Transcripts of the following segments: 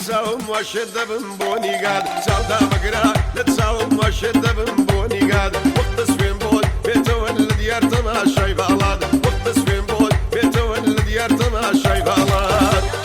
تساوم وشدة بنبوني قاد سودا مقرا لا تساوم وشدة بنبوني قاد وقت سفين بود بيته ولد يرتمى شاي بالاد وقت سفين بود بيته ولد يرتمى شاي بالاد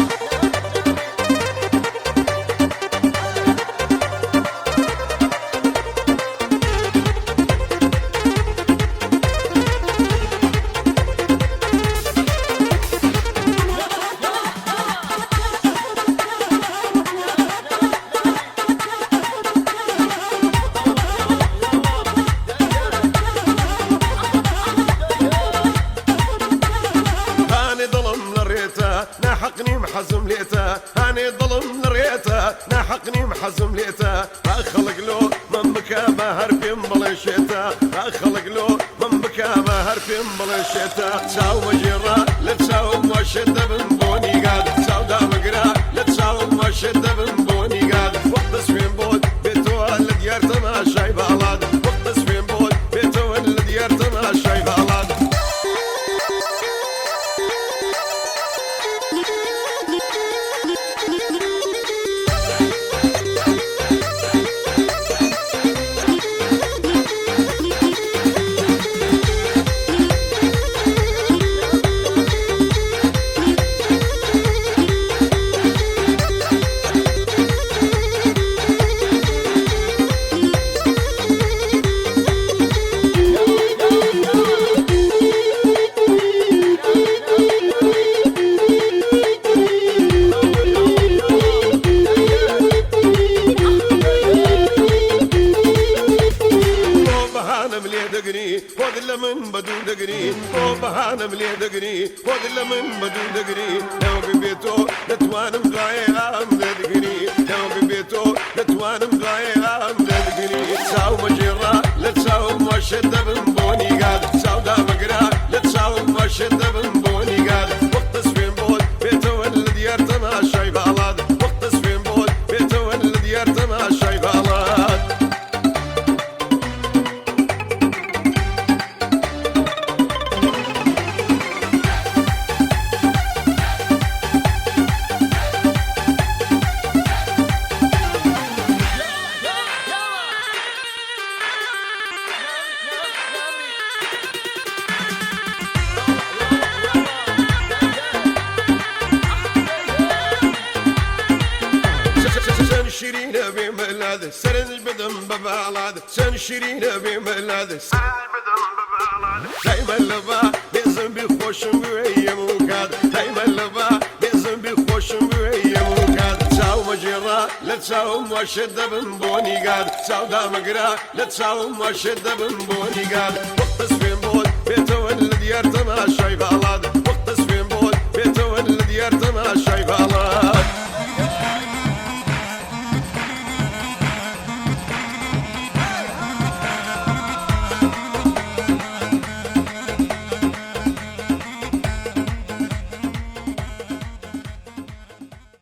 ناحقني محزم ليته هاني ظلم لريته ناحقني محزم ليته اخلق له من بكى ما هربين بلشيته اخلق له من بكى ما هربين بلشيته تساوم جرا لا تساوم وشده بنبوني قاد سودا مقرا لا تساوم وشده بنبوني قاد وقت سفين بود بيته ولد يرتمى شاي بالاد وقت سفين بود بيته ولد يرتمى شاي بالاد من بدو دقري او بهانا ملي دقري خذ من بدو دقري لو ببيتو نتوانم غاية ام دقري لو ببيتو نتوانم غاية ام دقري تساو مجرة لا تساو مشدة بنبوني قاد سودا مقرا لا تساو مشدة بنبوني قاد وقت سفين بود بيتو ولد يرتمى شاي بالاد وقت سفين بود بيتو ولد يرتمى شاي بالاد شيرين بملاذ سرنج بدم ببالاد سن شيرين بملاذ سرنج بدم ببالاد دايما لبا بيزن بخوشم بويا موكاد دايما لبا بيزن بخوشم بويا موكاد تساو مجرا لا تساو وشدة بنبوني قاد سودا مقرا لا تساو وشدة بنبوني قاد وقت سفين بود بيته ولد يرتمى شاي